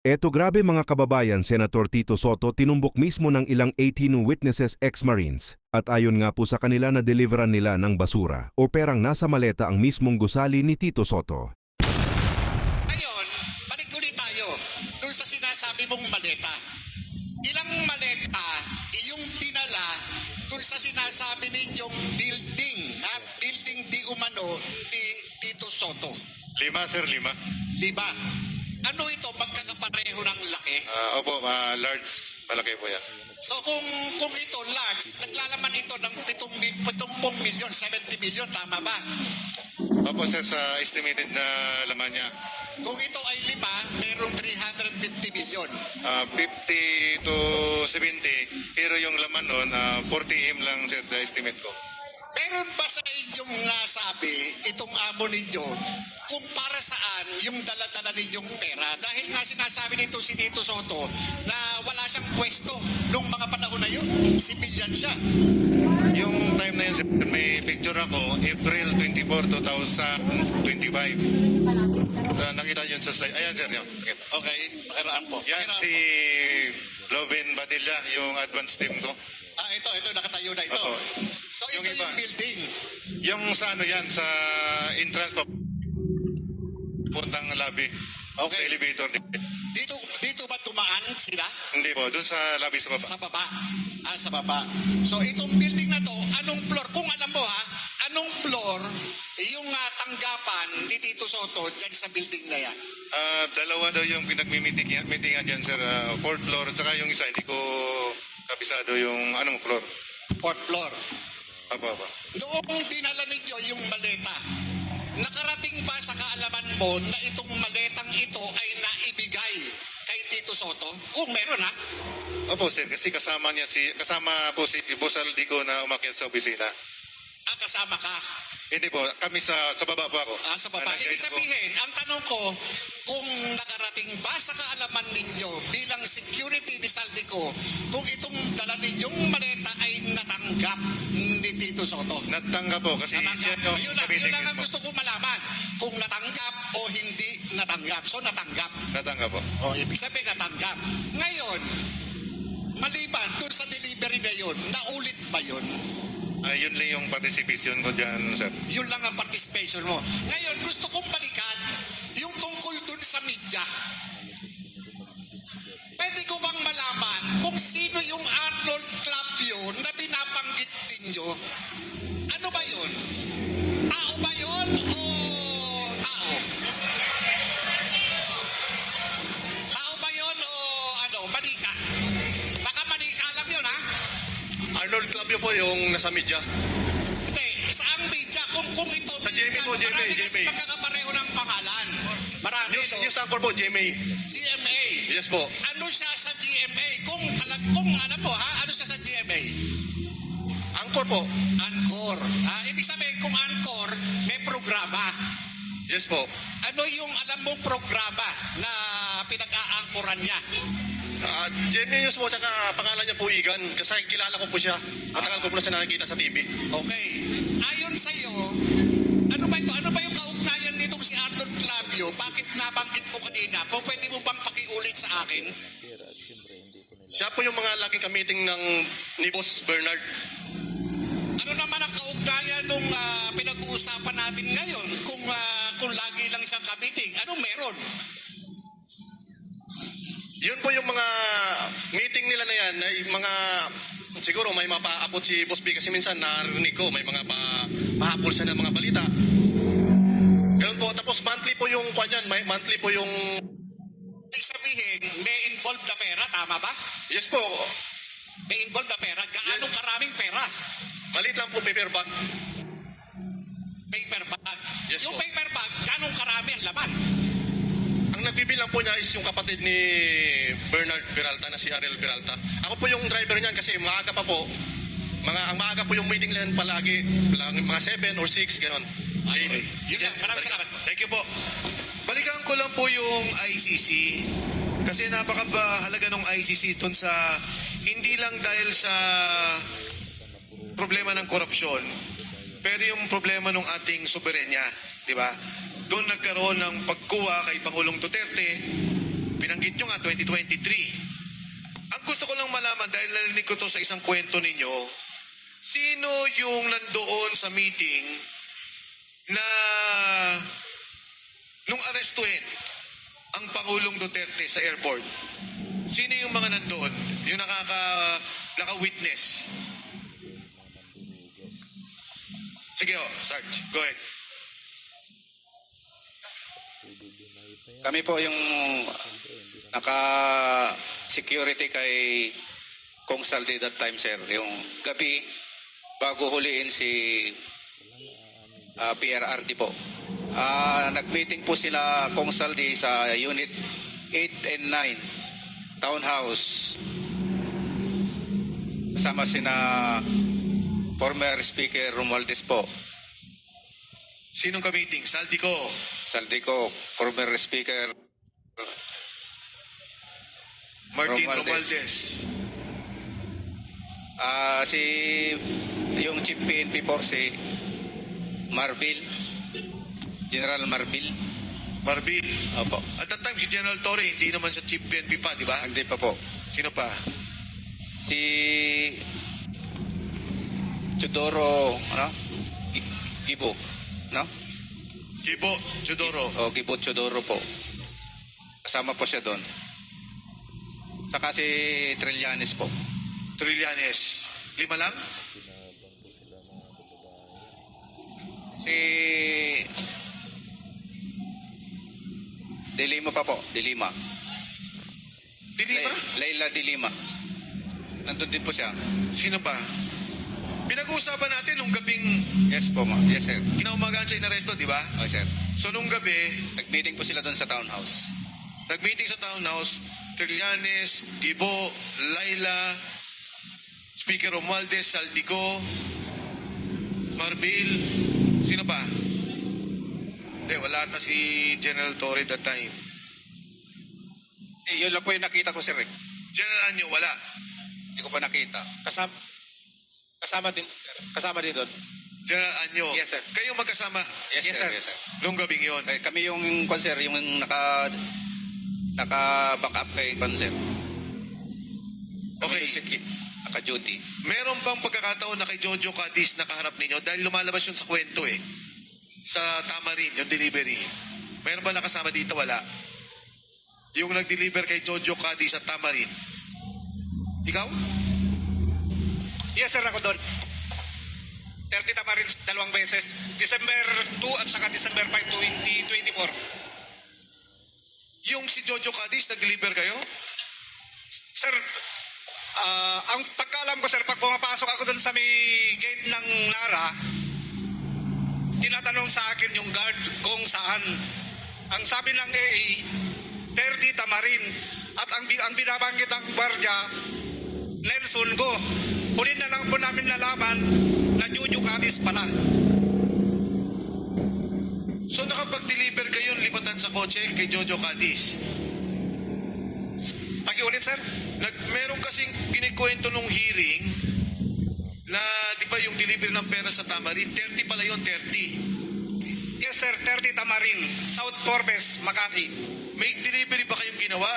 Eto grabe mga kababayan, Senator Tito Sotto tinumbok mismo ng ilang 18 witnesses ex-Marines. At ayon nga po sa kanila na deliveran nila ng basura o perang nasa maleta ang mismong gusali ni Tito Sotto. Ngayon, balik ulit tayo dun sa sinasabi mong maleta. Ilang maleta iyong dinala dun sa sinasabi ninyong building, building di umano ni Tito Sotto? 5, sir, 5. 5. Ano ito, magkakapareho ng laki? Opo, large. Malaki po yan. So kung ito large, naglalaman ito ng 70 million, 70 million, tama ba? Opo, sir, sa estimated na laman niya. Kung ito ay 5, merong 350 million. 50 to 70, pero yung laman nun, 40 lang, sir, sa estimate ko. Meron ba sa inyong sabi, itong amo ninyo, kung para saan yung dala-dala ninyong pera? Dahil nga sinasabi nito si Tito Sotto na wala siyang pwesto nung mga panahon na yun. Civilian siya. Yung time na yun, sir, may picture ako, April 24, 2025. Nakita yun sa slide. Ayan, sir, yun. Okay, makaraan po. Yan, Makaraan si po. Lovin Badilla, yung advance team ko. Ito, nakatayo na ito. Opo. So Yung ito iba. yung building. Yung sa ano yan, sa entrance pa, puntang lobby. Okay. Sa elevator. Dito ba tumaan sila? Hindi po, dun sa lobby sa baba. Sa baba. Sa baba. So itong building na to, anong floor? Kung alam mo anong floor yung tanggapan ni Tito Sotto dyan sa building na yan? Dalawa daw yung pinagmimitingan dyan, sir. Fourth floor, at saka yung isa, hindi ko kabisado yung anong floor. Fourth floor. Apa. Noong dinala ninyo yung maleta, nakarating ba sa kaalaman mo na itong maletang ito ay naibigay kay Tito Sotto? Kung meron Opo, sir, kasi kasama po si Boss Aldico na umakyat sa opisina. Kasama ka. Hindi po, kami sa baba po ako. Sa baba. Nag-guide Ibig ako. sabihin, ang tanong ko, kung nakarating ba sa kaalaman ninyo bilang security ni Saldico, kung itong dala ninyong maleta ay natanggap ni Tito Sotto? Natanggap po, kasi siya yung Yun lang ang gusto ko malaman. Kung natanggap o hindi natanggap. So natanggap. Natanggap po. Ibig sabihin natanggap. Ngayon, maliban doon sa delivery na yun, naulit ba yun? Yun lang yung participation ko dyan, sir. Yun lang ang participation mo. Ngayon, gusto kong balikan yung tungkol dun sa media. Pwede ko bang malaman kung sino yung Arnold Clapio na binabanggit ninyo? Ano ba yun? Tao ba yun o tao? Tao ba yun o manika? Baka manika lang yun, Arnold Clavio po yung nasa media. Hindi, saang media? Kung ito Sa GMA po, GMA, marami kasi GMA. magkakapareho ng pangalan. Marami. News anchor po, GMA. GMA. Yes po. Ano siya sa GMA? Kung alam mo ano siya sa GMA? Anchor po. Anchor. Ibig sabihin kung Anchor, may programa. Yes po. Ano yung alam mong programa na pinag-aangkoran niya? GMA News po, tsaka pangalan niya po Igan. Kasi kilala ko po siya. Matagal ko po na siya nakikita sa TV. Okay. Ayon sa'yo, ano ba ito? Ano ba yung kaugnayan nitong si Arnold Clavio? Bakit nabanggit mo kanina? Kung pwede mo bang pakiulit sa akin? Siya po yung mga laging ka-meeting ni Boss Bernard. Ano naman ang kaugnayan nung pinag-uusapan natin ngayon? Kung lagi lang siyang ka-meeting, anong meron? Yun po yung mga meeting nila na yan, ay mga, siguro may mapaabot si Boss B kasi minsan narinig ko, may mga pahapol siya ng mga balita. Ganun po, tapos monthly po yung kanyan, may monthly po yung... Ibig sabihin, may involved na pera, tama ba? Yes po, May involved na pera, gaano karaming pera? maliit lang po paper bag. Paper bag. Yes Yung po. paper bag, ganong karami ang laman? Ang nagbibilang po niya is yung kapatid ni Bernard Peralta na si Ariel Peralta. Ako po yung driver niyan kasi maaga pa po. Ang maaga po yung meeting lang palagi. Mga 7 or 6, gano'n. Okay. Yun lang, maraming salamat. Thank you po. Balikan ko lang po yung ICC. Kasi napakahalaga ng ICC dun sa hindi lang dahil sa problema ng korupsyon, pero yung problema ng ating soberenya, di ba? Doon nagkaroon ng pagkuha kay Pangulong Duterte Binanggit nyo nga 2023. Ang gusto ko lang malaman, dahil narinig ko to sa isang kwento ninyo, sino yung nandoon sa meeting na nung arestuhin ang Pangulong Duterte sa airport? Sino yung mga nandoon? Yung naka-witness? Sige Sarge, go ahead. Kami po yung naka-security kay Kong Saldi that time, sir. Yung gabi, bago huliin si PRRD po. Nag-meeting po sila Kong Saldi sa Unit 8 and 9, Townhouse. Kasama sina former Speaker Romualdez po. Sinong ka-meeting? Saldico. Saldico, former Speaker Martin Romualdez. Romualdez. Yung Chief PNP po, si Marbil. General Marbil. Marbil. Opo. At that time, si General Torre, hindi naman sa Chief PNP pa, di ba? Hindi pa po. Sino pa? Si Chudoro, Gibo, no? Gibo Chudoro. O Gibo Chudoro po. Kasama po siya doon. Saka si Trillanes po. Trillanes. 5 lang? Si Dilima pa po, Dilima. Dilima? Leila Dilima. Nandun din po siya. Sino pa? Pinag-uusapan natin nung gabing Yes po, yes sir. kinaumagahan siya inaresto, di ba? Okay sir. So nung gabi, Nag-meeting po sila doon sa townhouse. nag-meeting sa townhouse, Trillanes, Gibo, Laila, Speaker Romualdez, Saldico, Marbil, sino pa? Hindi, wala ata si General Torre that time. Yun lang po yung nakita ko sir. General Anyo, wala. Hindi ko pa nakita. Kasama din doon. General Anyo. Yes, sir. Kayo magkasama Yes, Yes, sir. sir. Yes sir. nung gabing yon. Kami yung konser, yung naka-back up kay konser. Okay. Sikip, naka-duty. Meron bang pagkakataon na kay Jojo Cadiz nakaharap ninyo? Dahil lumalabas yun sa kwento eh. Sa Tamarin, yung delivery. Meron ba nakasama dito? Wala. Yung nag-deliver kay Jojo Cadiz sa Tamarin. Ikaw? Yes, sir, ako doon. 30 Tamarins, 2 beses. December 2 at saka December 5, 2024. Yung si Jojo Cadiz, nag-deliver kayo? Sir, ang pagkaalam ko, sir, pag pumapasok ako doon sa may gate ng Nara, tinatanong sa akin yung guard kung saan. Ang sabi ng AA, 30 Tamarin. At ang binabanggit ng gwardiya, Nelson Go. Huli na lang po namin nalaman na Jojo Cadiz pala. So nakapag-deliver kayo lipatan sa kotse kay Jojo Cadiz. Pakiulit, sir. Meron kasing kinikwento nung hearing na di ba yung delivery ng pera sa Tamarin, 30 pala yun, 30. Yes, sir, 30 Tamarin, South Forbes, Makati. May delivery ba kayong ginawa?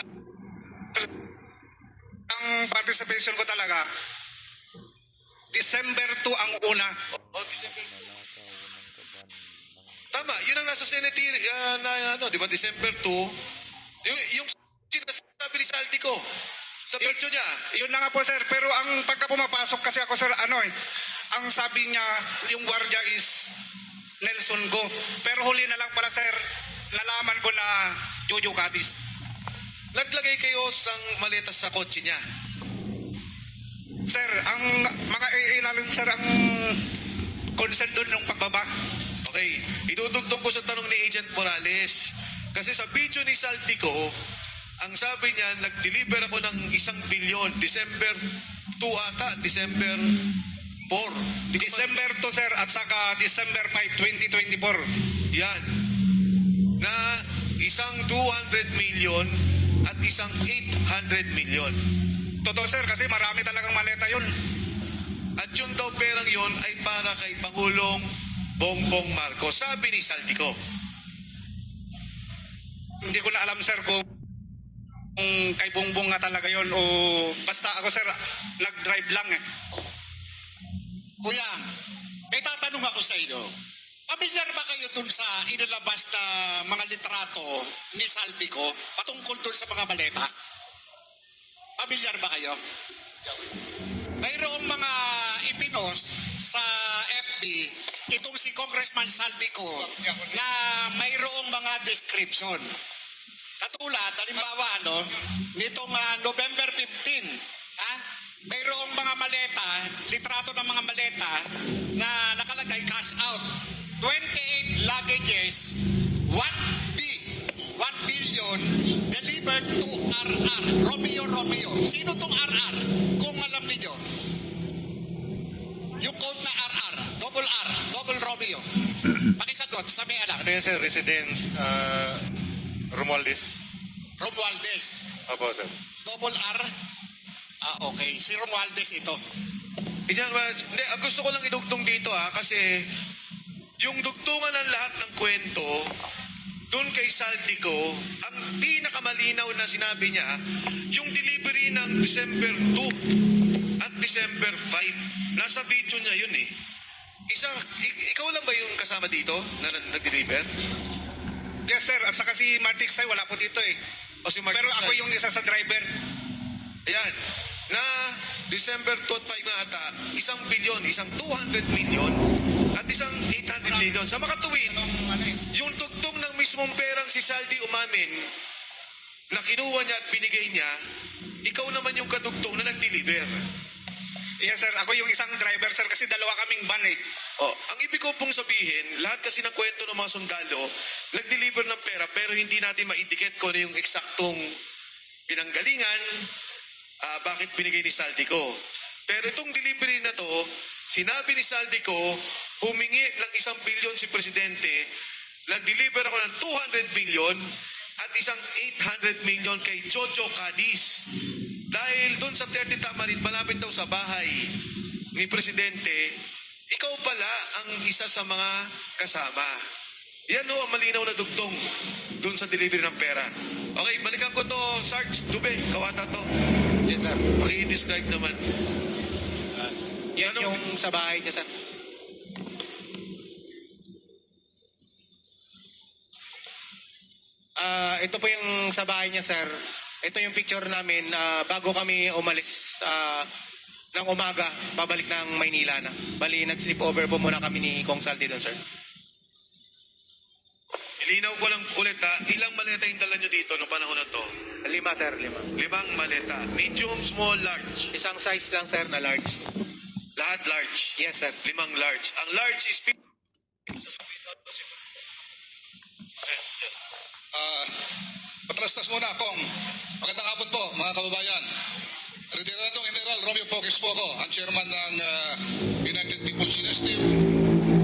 Ang participation ko talaga, December 2 ang una. December. Tama, yun ang nasa Senate na ano, di ba, December 2. Yung sinasabi ni Saldico sa picture niya. Yun na nga po, sir. Pero ang pagka pumapasok kasi ako, sir, ang sabi niya, yung gwardiya is Nelson Go. Pero huli na lang pala, sir, nalaman ko na Jojo Cadiz. Naglagay kayo sang maleta sa kotse niya. Sir, ang mga ilalim, sir, ang concern doon ng pagbaba. Okay, idudugtong ko sa tanong ni Agent Morales. Kasi sa video ni Saldico, ang sabi niya, nag-deliver ako ng 1 bilyon, December 2 ata, December 4. December 2, sir, at saka December 5, 2024. Yan. Na isang 200 million at isang 800 million. Totoo, sir, kasi marami talagang maleta yun. At yun daw perang yun ay para kay Pangulong Bongbong Marcos. Sabi ni Saldico. Hindi ko na alam, sir, kung kung kay Bongbong nga talaga yon o basta ako sir, nag-drive lang eh. Kuya, may tatanong ako sa iyo. Pamilyar ba kayo dun sa inilabas na mga litrato ni Saldico patungkol dun sa mga maleta? Pamilyar ba kayo? Mayroong mga ipinost sa FB itong si Congressman Saldico na mayroong mga description. Katulad, halimbawa, nitong November 15, mayroong mga maleta, litrato ng mga maleta na nakalagay cash out. 28 luggages, 1 billion delivered to RR, Romeo. Sino tong RR? Kung alam niyo. Yung code na RR, double Romeo. Pakisagot sa may anak. Ano yan, sir? Residence, Romualdez. Romualdez. Opo, sir. Double R. Okay. Si Romualdez ito. Hindi, ang gusto ko lang idugtong dito kasi yung dugtungan ng lahat ng kwento, doon kay Saldico, ang pinakamalinaw na sinabi niya, yung delivery ng December 2 at December 5. Nasa video niya yun eh. Ikaw lang ba yung kasama dito na nag-deliver? Yes sir, at saka si Martix ay wala po dito eh. O si Mark Pero ako Tisay? yung isa sa driver. Ayan, na December 2 at 5 nga ata, 1 billion, isang 200 million, at isang 800 million. Sa makatuwid, yung tugtong ng mismong perang si Saldi umamin, na kinuha niya at binigay niya, ikaw naman yung kadugtong na nag-deliver. Yes sir, ako yung isang driver sir kasi dalawa kaming van eh. Ang ibig ko pong sabihin, lahat kasi ng kwento ng mga sundalo, nag-deliver ng pera pero hindi natin ma-indicate kung ano yung eksaktong pinanggalingan, bakit binigay ni Saldico. Pero itong delivery na to, sinabi ni Saldico, humingi ng 1 billion si Presidente, nag-deliver ako ng 200 million at isang 800 million kay Jojo Cadiz. Dahil doon sa 30 Tamarin, malapit daw sa bahay ni Presidente, ikaw pala ang isa sa mga kasama. Yan ho ang malinaw na dugtong doon sa delivery ng pera. Okay, balikan ko to, Sarge Dube, kawata to. Yes, sir. Paki-describe naman. Yan yung sa bahay niya, sir. Ito po yung sa bahay niya, sir. Ito yung picture namin bago kami umalis ng umaga, pabalik ng Maynila na. Bali, nag-sleep over po muna kami ni Kong Saldi doon, sir. Ilinaw ko lang ulit ilang maleta yung dala nyo dito noong panahon na to? 5, sir, 5. 5 maleta. Medium, small, large. Isang size lang, sir, na large. Lahat large. Yes, sir. 5 large. Ang large is Patrastas muna, Kong. Magandang hapon po, mga kababayan. Retiradong General Romeo Poques po ako, ang chairman ng United People's Initiative.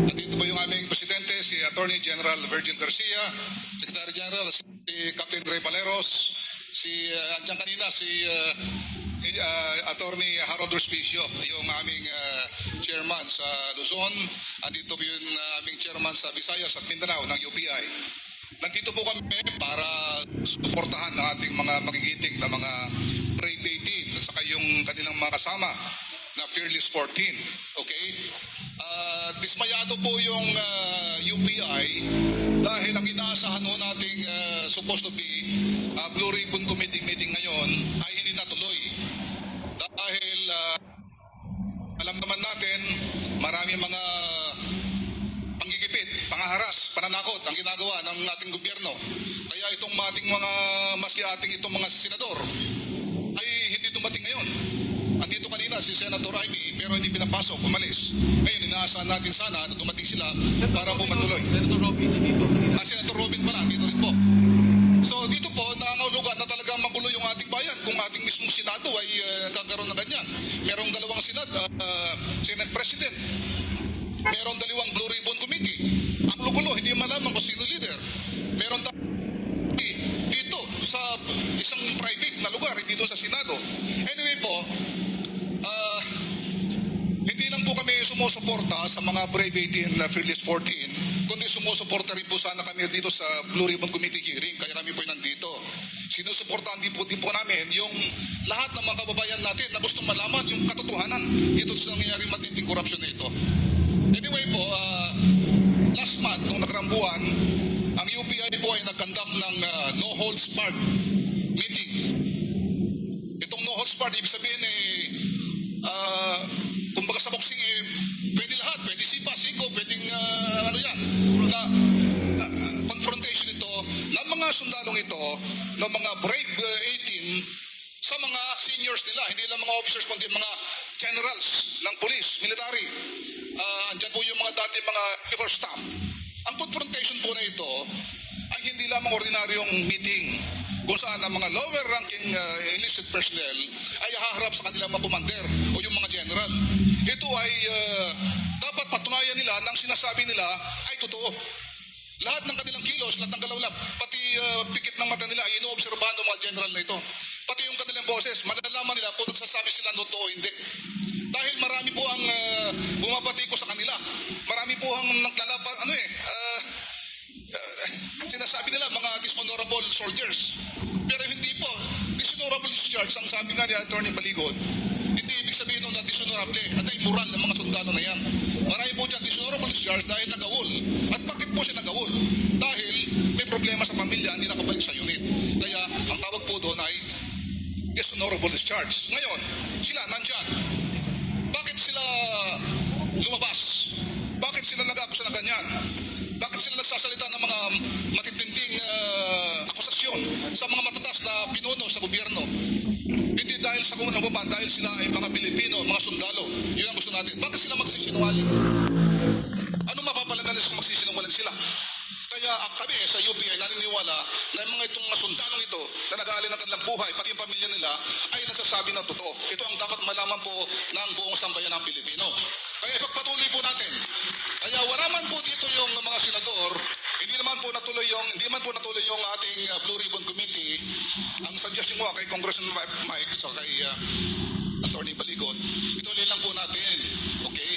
At ito po yung aming presidente, si Attorney General Virgil Garcia, Secretary General si Captain Ray Paleros, andyan kanina si Attorney Harold Respicio, yung aming chairman sa Luzon. Andito po yung aming chairman sa Visayas at Mindanao ng UPI. Nandito po kami para suportahan ang ating mga magigiting na mga Brave 18 at saka yung kanilang mga kasama na Fearless 14. Okay? Dismayado po yung UPI dahil ang inaasahan ho nating supposed to be Blue Ribbon Committee meeting ngayon ay hindi natuloy. Dahil alam naman natin marami mga panggigipit, pangaharas, pananakot ang ginagawa ng ating gobyerno. Kaya itong ating mga, maski ating itong mga senador ay hindi dumating ngayon. Andito kanina si Senator Amy pero hindi pinapasok, umalis. Ngayon inaasahan natin sana na dumating sila para po matuloy. Senator Robin dito. Senator Robin pala, dito rin po. So dito po, nangangulugan na talagang magulo yung ating bayan kung ating mismong Senado ay kagkaroon na ganyan. Merong 2 Senate President. Meron 2 Blue Ribbon Committee. Ang lugulo, hindi malaman kung sino leader. Meron dito sa isang private na lugar, hindi doon sa Senado. Anyway po, hindi lang po kami sumusuporta sa mga Brave 18 na Fearless 14, kundi sumusuporta rin po sana kami dito sa Blue Ribbon Committee hearing, kaya kami po nandito. sinusuportahan din po namin yung lahat ng mga kababayan natin na gustong malaman yung katotohanan dito sa nangyayaring matinding korupsyon na ito. Anyway po, last month, nung nakarang buwan, ang UPI po ay nag-conduct ng no holds barred meeting. Itong no holds barred, ibig sabihin kumbaga sa boxing pwede lahat, pwede sipa, siko, pwedeng na confrontation ito ng mga sundalong ito, ng mga brave 18 sa mga seniors nila, hindi lang mga officers kundi mga generals ng police, military. Andyan po yung mga dati mga first staff. Ang confrontation po na ito ay hindi lamang ordinaryong meeting kung saan ang mga lower ranking enlisted personnel ay haharap sa kanilang mga commander o yung mga general. Ito ay dapat patunayan nila ng sinasabi nila ay totoo. Lahat ng kanilang kilos, lahat ng galawlap, pati pikit ng mata nila ay inoobserbahan ng mga general na ito. Pati yung kanilang boses, malalaman nila kung nagsasabi sila ng totoo o hindi. Dahil marami po ang bumabati ko sa kanila. Marami po ang naglalapa, sinasabi nila mga dishonorable soldiers. Pero hindi po. Dishonorable discharge, ang sabi nga ni Attorney Baligon, hindi ibig sabihin na dishonorable at ay immoral ng mga sundalo na yan. Marami po dyan dishonorable discharge dahil nagawol. At bakit po siya nagawol? Dahil may problema sa pamilya, hindi nakabalik sa unit. Kaya ang tawag po doon ay dishonorable discharge. Ngayon, sila nandyan. Bakit sila lumabas? Bakit sila nag-akusa ng ganyan? Bakit sila nagsasalita ng mga matitinding akusasyon sa mga matatas na pinuno sa gobyerno? Hindi dahil sa kung ano ba, dahil sila ay mga Pilipino, mga sundalo. Yun ang gusto natin. Bakit sila magsisinungaling? Ano mapapalanalis kung magsisinungaling sila? Kaya kami sa UP ay naniniwala na yung mga itong mga sundalong ito na nag-aalin ng kanilang buhay, pati yung pamilya nila, ay nagsasabi ng totoo. Ito ang dapat malaman po ng buong sambayan ng Pilipino. Kaya ipagpatuloy po natin. Kaya wala man po dito yung mga senador, hindi man po natuloy yung ating Blue Ribbon Committee. Ang suggestion ko kay Congressman Mike so kay Attorney Baligon, ituloy lang po natin. Okay?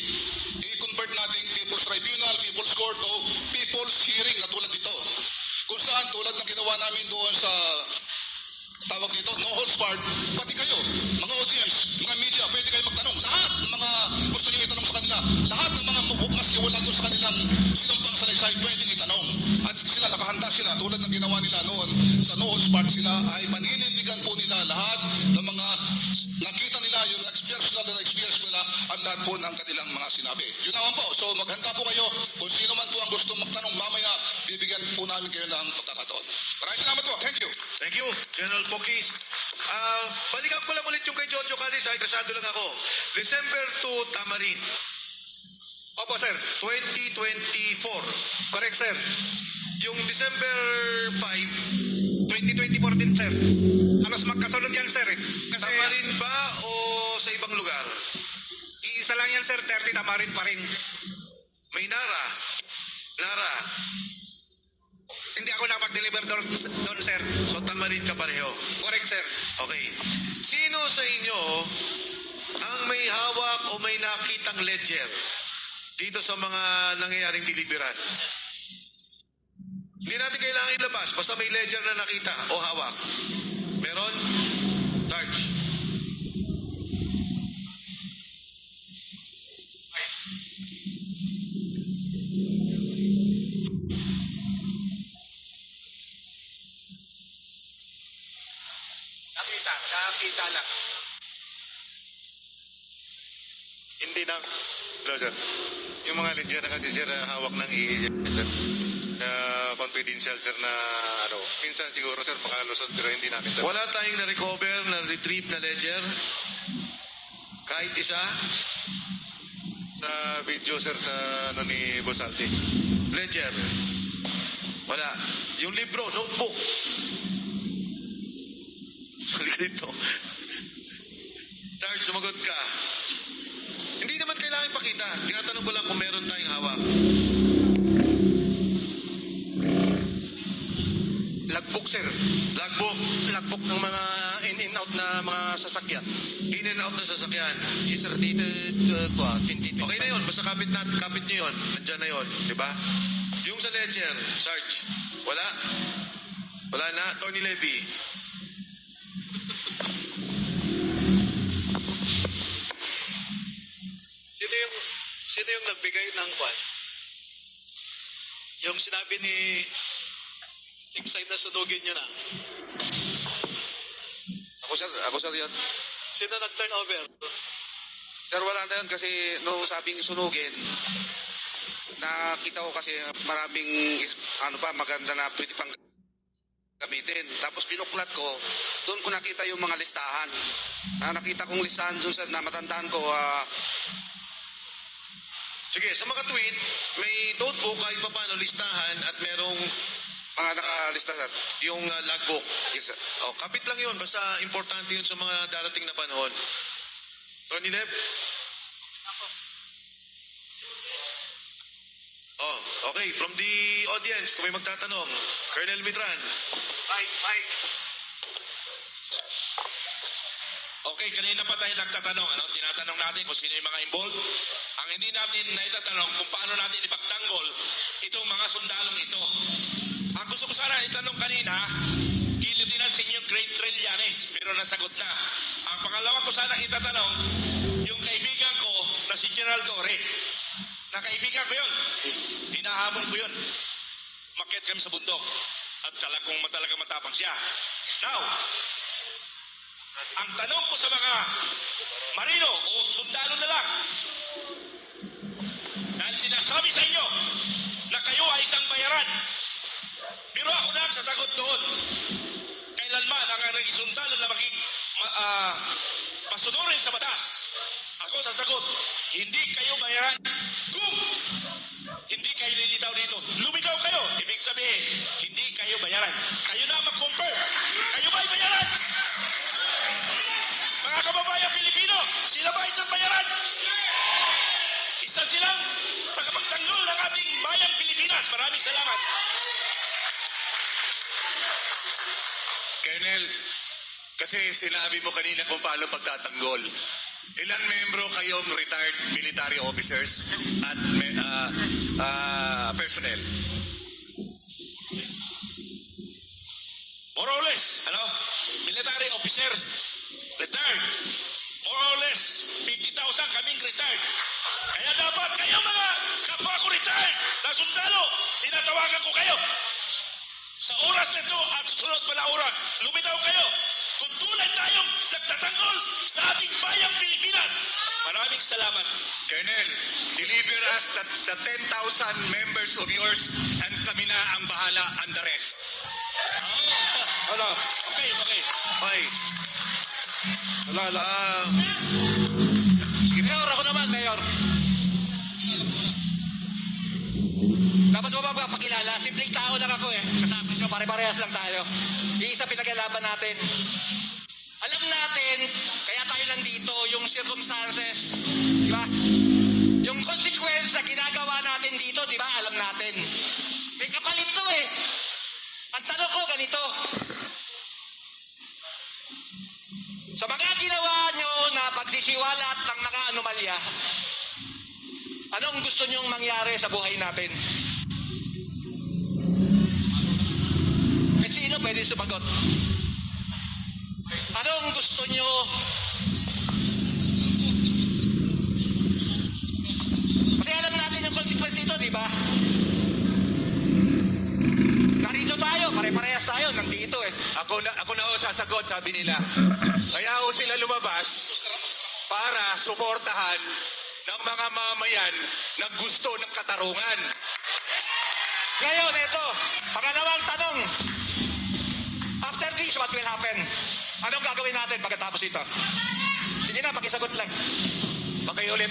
I-convert natin People's Tribunal, People's Court o People's Hearing na tulad dito. Kung saan tulad ng ginawa namin doon sa tawag dito, no holds barred, pati kayo, mga audience, mga media, pwede kayo magtanong. Lahat ng mga gusto niyo itanong sa kanila, lahat ng mga maski wala doon sa kanilang sinumpang salaysay, pwede itanong. At sila, nakahanda sila, tulad ng ginawa nila noon sa no holds barred, sila ay manililigan po nila lahat ng mga nakita nila, yung experience nila, ang lahat po ng kanilang mga sinabi. Yun naman po. So maghanda po kayo. Kung sino man po ang gusto magtanong mamaya, bibigyan po namin kayo ng pagkakataon. Maraming salamat po. Thank you. Thank you, General Pokis. Balikan ko lang ulit yung kay Jojo Cadiz. Interesado lang ako. December 2, Tamarin. Opo, sir. 2024. Correct, sir. Yung December 5, 2024 din, sir. Halos magkasunod yan, sir. Kasi Tamarin ba o sa ibang lugar? isa lang yan, sir. 30 Tamarin pa rin. May Nara. Hindi ako nakapag-deliver doon, sir. So Tamarin ka pareho. Correct, sir. Okay. Sino sa inyo ang may hawak o may nakitang ledger dito sa mga nangyayaring deliveran? Hindi natin kailangan ilabas. Basta may ledger na nakita o hawak. Meron? Sarge. Nakita na. Hindi na. No, sir. Yung mga ledger na kasi sir, hawak ng EA, sir. Confidential, sir, na minsan siguro, sir, makalusot, pero hindi namin. Sir. Wala tayong na-recover, na-retrieve na ledger? Kahit isa? Sa video, sir, sa ni Boss Aldi. Ledger? Wala. Yung libro, notebook? Halika dito. Sarge, sumagot ka. Hindi naman kailangan ipakita. Tinatanong ko lang kung meron tayong hawak. Logbook, sir. Logbook. Logbook ng mga in-out na mga sasakyan. In and out ng sasakyan. Yes, sir. Dito, 2020. Okay na yun. Basta kapit nyo yun. Nandyan na yun. Diba? Yung sa ledger, Sarge, wala? Wala na. Tony Levy, Sino yung nagbigay ng kwan? Yung sinabi ni Iksay na sunugin nyo na. Ako sir yun. Sino nag-turn over? Sir, wala na yun kasi nung sabing sunugin, nakita ko kasi maraming maganda na pwede pang gamitin. Tapos binuklat ko, doon ko nakita yung mga listahan. Nakita kong listahan doon sir na matandaan ko. Sige, sa mga tweet, may notebook kahit pa paano listahan at merong Mga nakalista sir. yung logbook. Yes sir. Oh, kapit lang yun. Basta importante yun sa mga darating na panahon. Tony Lep? Oh, okay. From the audience, kung may magtatanong, Colonel Mitran. Mike. Okay, kanina pa tayo nagtatanong, tinatanong natin kung sino yung mga involved. Ang hindi natin naitatanong kung paano natin ipagtanggol itong mga sundalong ito. Ang gusto ko sana itanong kanina, kay Lieutenant Senior Great Trillanes, pero nasagot na. Ang pangalawa ko sana itatanong, yung kaibigan ko na si General Torre. Na kaibigan ko yun. Hinahamon ko yun. Umakyat kami sa bundok. At talagang matapang siya. Now, ang tanong ko sa mga marino o sundalo na lang, dahil sinasabi sa inyo na kayo ay isang bayaran, pero ako na ang sasagot doon. Kailanman ang naging sundalo na maging masunurin sa batas. Ako sasagot, hindi kayo bayaran kung hindi kayo lilitaw dito. Lumitaw kayo, ibig sabihin, hindi kayo bayaran. Kayo na mag-confirm. Kayo ba ay bayaran? Mga kababayan Pilipino, sila ba isang bayaran? Isa silang tagapagtanggol ng ating bayang Pilipinas. Maraming salamat. Colonel, kasi sinabi mo kanina kung paano pagtatanggol. Ilang membro kayong retired military officers at personnel? More or less, military officer, retired. More or less, 50,000 kaming retired. Kaya dapat kayo mga kapwa ko retired na sundalo, tinatawagan ko kayo. Sa oras na ito at susunod pa na oras, lumitaw kayo kung tunay tayong nagtatanggol sa ating bayang Pilipinas. Maraming salamat. Colonel, deliver us the 10,000 members of yours and kami na ang bahala and the rest. Okay. Bye. Sige, Mayor, ako naman, Mayor. Dapat mo ba magpakilala? Simpleng tao lang ako eh. Kasama ko, pare-parehas lang tayo. Iisa pinaglalaban natin. Alam natin, kaya tayo nandito, yung circumstances, di ba? Yung consequence na ginagawa natin dito, di ba? Alam natin. May kapalit to eh. Ang tanong ko ganito. Sa mga ginawa nyo na pagsisiwalat ng mga anomalya, anong gusto nyong mangyari sa buhay natin? Sino pwede sumagot? Anong gusto nyo? Kasi alam natin yung consequence ito, di ba? Narito tayo, pare-parehas tayo, nandito eh. Ako na ho sasagot, sabi nila. Kaya ho sila lumabas para suportahan ng mga mamayan na gusto ng katarungan. Ngayon, ito, pangalawang tanong. After this, what will happen? Anong gagawin natin pagkatapos ito? Sige na, pakisagot lang. Pakiulit.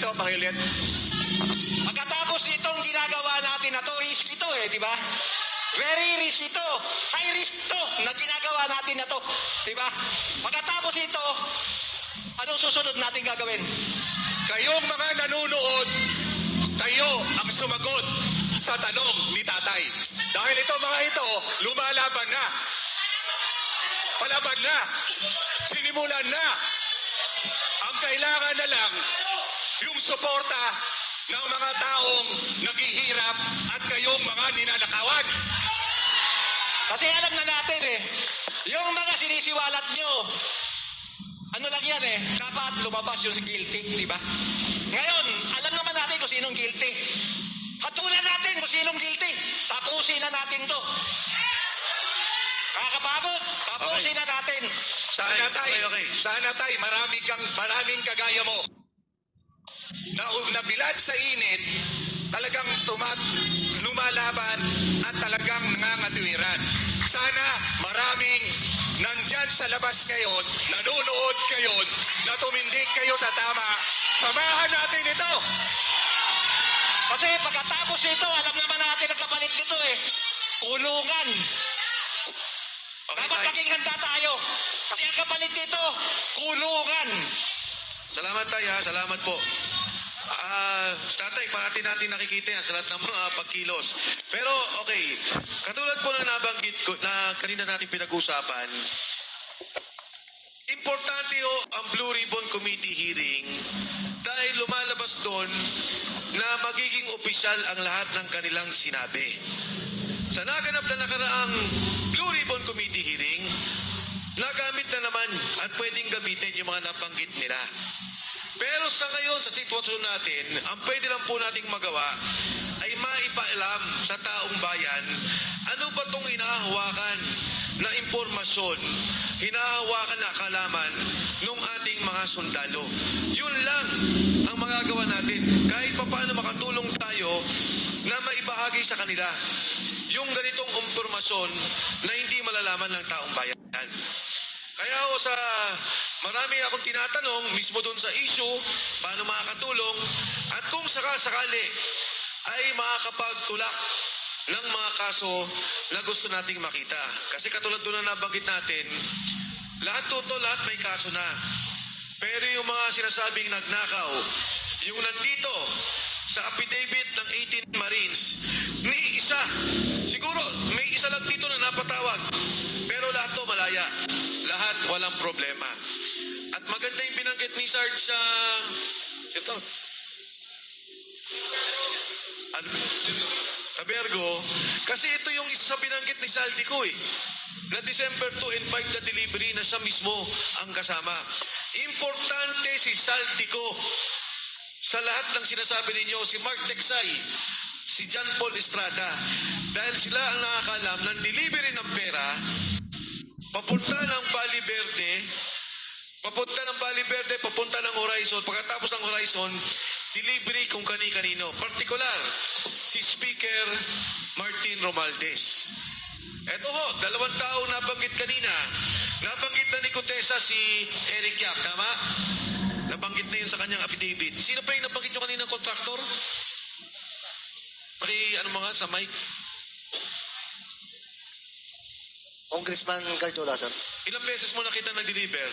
Pagkatapos itong ginagawa natin na to, risk ito eh, di ba? Very risk ito. High risk to na ginagawa natin na to. Di ba? Pagkatapos ito, anong susunod natin gagawin? Kayong mga nanonood, kayo ang sumagot sa tanong ni Tatay. Dahil ito, lumalaban na. Palaban na. Sinimulan na. Ang kailangan na lang, yung suporta ng mga taong naghihirap at kayong mga ninanakawan. Kasi alam na natin eh, yung mga sinisiwalat nyo, ano lang yan eh, dapat lumabas yung guilty, di ba? Ngayon, alam naman natin kung kung sinong guilty. Hatulan natin kung sinong guilty. Tapusin na natin to. Kakapagod, tapusin na natin. Sana tay, okay. sana tay, maraming kagaya mo. Nabilad sa init, talagang lumalaban at talagang nangangatwiran. Sana maraming nandyan sa labas ngayon, nanonood kayo, na tumindig kayo sa tama. Samahan natin ito! Kasi pagkatapos nito, alam naman natin ang kapalit nito eh. Kulungan. Okay, Dapat tay. maging handa tayo. Kasi ang kapalit nito, kulungan. Salamat tayo ha, salamat po. Tatay, parati natin nakikita yan sa lahat ng mga pagkilos. Pero okay, katulad po na nabanggit ko na kanina natin pinag-usapan, importante ho ang Blue Ribbon Committee hearing dahil lumalabas doon na magiging opisyal ang lahat ng kanilang sinabi. Sa naganap na nakaraang Blue Ribbon Committee hearing, nagamit na naman at pwedeng gamitin yung mga nabanggit nila. Pero sa ngayon, sa sitwasyon natin, ang pwede lang po nating magawa ay maipaalam sa taong bayan ano ba itong hinahawakan na impormasyon, hinahawakan na kalaman ng ating mga sundalo. Yun lang ang magagawa natin. Kahit pa paano makatulong tayo na maibahagi sa kanila yung ganitong impormasyon na hindi malalaman ng taong bayan. Kaya ho sa marami akong tinatanong mismo doon sa issue, paano makakatulong at kung sakasakali ay makakapagtulak ng mga kaso na gusto nating makita. Kasi katulad doon na nabanggit natin, lahat may kaso na. Pero yung mga sinasabing nagnakaw, yung nandito sa affidavit ng 18 Marines, ni isa, siguro may isa lang dito na napatawag, pero lahat to malaya. Lahat walang problema. At maganda yung binanggit ni Sarge sa Tabergo, kasi ito yung isa sa binanggit ni Saldico eh, na December 2 and 5 na delivery na siya mismo ang kasama. Importante si Saldico sa lahat ng sinasabi ninyo, si Mark Texay, si John Paul Estrada, dahil sila ang nakakalam ng delivery ng pera papunta ng Valle Verde, papunta ng Horizon, pagkatapos ng Horizon, delivery kung kani-kanino. Partikular, si Speaker Martin Romualdez. Eto ho, 2 tao nabanggit kanina. Nabanggit na ni Contessa si Eric Yap, tama? Nabanggit na yun sa kanyang affidavit. Sino pa yung nabanggit nyo kanina kontraktor? Mga sa mic? Congressman Garjola, sir. Ilang beses mo nakita nag-deliver?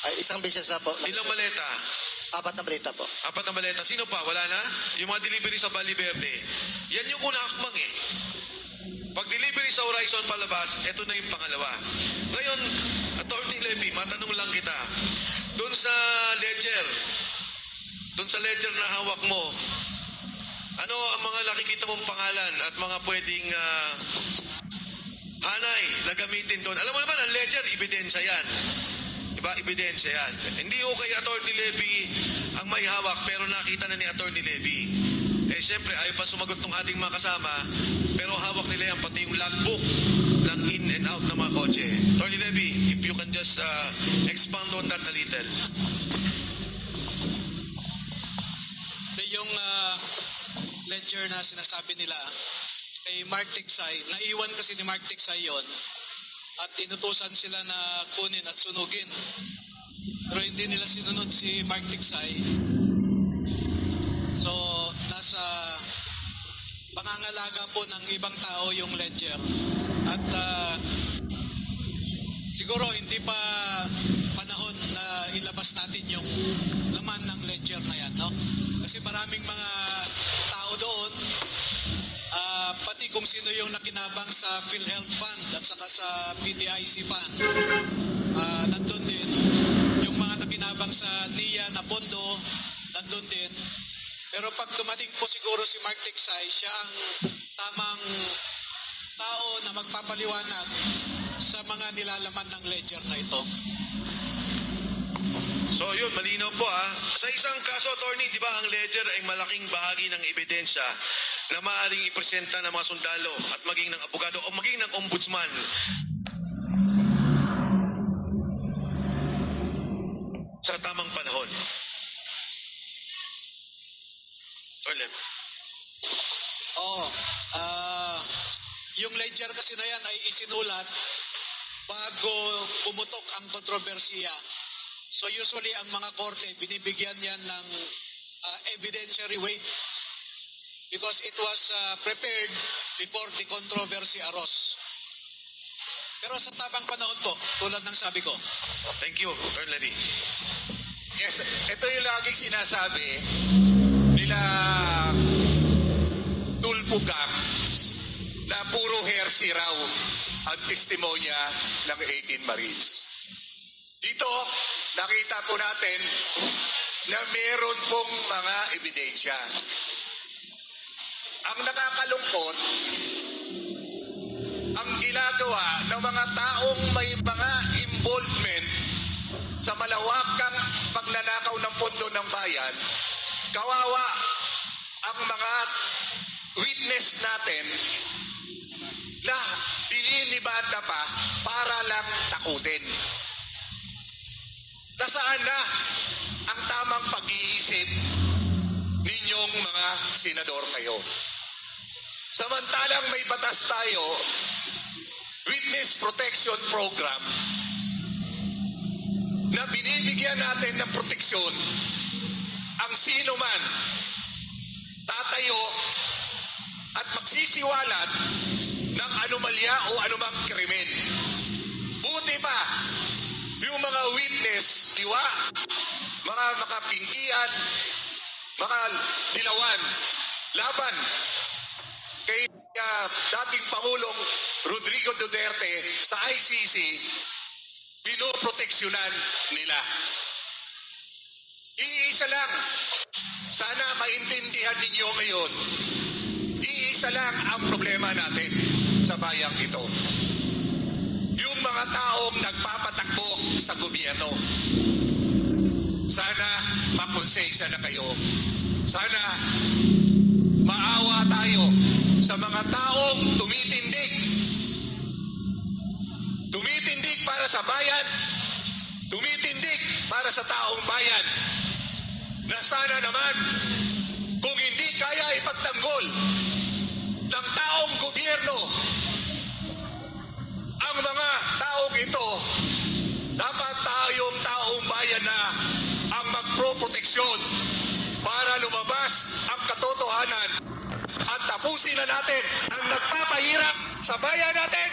Ay, isang beses na po. Ilang maleta? 4 na balita po. 4 na maleta. Sino pa? Wala na? Yung mga delivery sa Valle Verde. Yan yung unang akmang eh. Pag delivery sa Horizon palabas, eto na yung pangalawa. Ngayon, Attorney Levy, matanong lang kita. Doon sa ledger na hawak mo, ano ang mga nakikita mong pangalan at mga pwedeng hanay na gamitin doon? Alam mo naman, ang ledger, ebidensya yan. Diba? Ebidensya yan. Hindi ko kay Attorney Levy ang may hawak, pero nakita na ni Attorney Levy. Eh, siyempre, ayaw pa sumagot ng ating mga kasama, pero hawak nila yan, pati yung logbook ng in and out ng mga kotse. Attorney Levy, if you can just expound on that a little. Yung ledger na sinasabi nila kay Mark Tiksay, naiwan kasi ni Mark Tiksay yon at inutusan sila na kunin at sunugin. Pero hindi nila sinunod si Mark Tiksay. So, nasa pangangalaga po ng ibang tao yung ledger. At siguro hindi pa panahon na ilabas natin yung laman ng ledger na yan, no? Kasi maraming mga tao doon, pati kung sino yung nakinabang sa PhilHealth Fund at saka sa PTIC Fund, nandun din. Yung mga nakinabang sa NIA na pondo, nandun din. Pero pag tumating po siguro si Mark Tiksay, siya ang tamang tao na magpapaliwanag sa mga nilalaman ng ledger na ito. So yun, malinaw po Sa isang kaso, attorney, di ba ang ledger ay malaking bahagi ng ebidensya na maaaring ipresenta ng mga sundalo at maging ng abogado o maging ng ombudsman. Sa tamang panahon. Orlem. Oo. Yung ledger kasi na yan ay isinulat bago pumutok ang kontrobersiya. So usually ang mga korte, binibigyan yan ng evidentiary weight because it was prepared before the controversy arose. Pero sa tamang panahon po, tulad ng sabi ko. Thank you, Attorney Levy. Yes, ito yung laging sinasabi nila Tulfo Gang na puro hearsay raw ang testimonya ng 18 Marines. Dito, nakita po natin na meron pong mga ebidensya. Ang nakakalungkot, ang ginagawa ng mga taong may mga involvement sa malawakang pagnanakaw ng pondo ng bayan, kawawa ang mga witness natin na dininibanda pa para lang takutin. Nasaan na ang tamang pag-iisip ninyong mga senador kayo? Samantalang may batas tayo, Witness Protection Program, na binibigyan natin ng proteksyon ang sino man tatayo at magsisiwalat ng anomalya o anumang krimen. Buti pa, yung mga witness, diwa, mga makapingkian, mga dilawan, laban kay dating Pangulong Rodrigo Duterte sa ICC, pinoproteksyonan nila. Iisa lang, sana maintindihan ninyo ngayon, iisa lang ang problema natin sa bayang ito. Yung mga taong nagpapatakbo sa gobyerno. Sana makonsensya na kayo. Sana maawa tayo sa mga taong tumitindig. Tumitindig para sa bayan, tumitindig para sa taong bayan. Na sana naman, kung hindi kaya ipagtanggol ng taong gobyerno ang mga taong ito, dapat tayong taong bayan na ang magproproteksyon para lumabas ang katotohanan at tapusin na natin ang nagpapahirap sa bayan natin.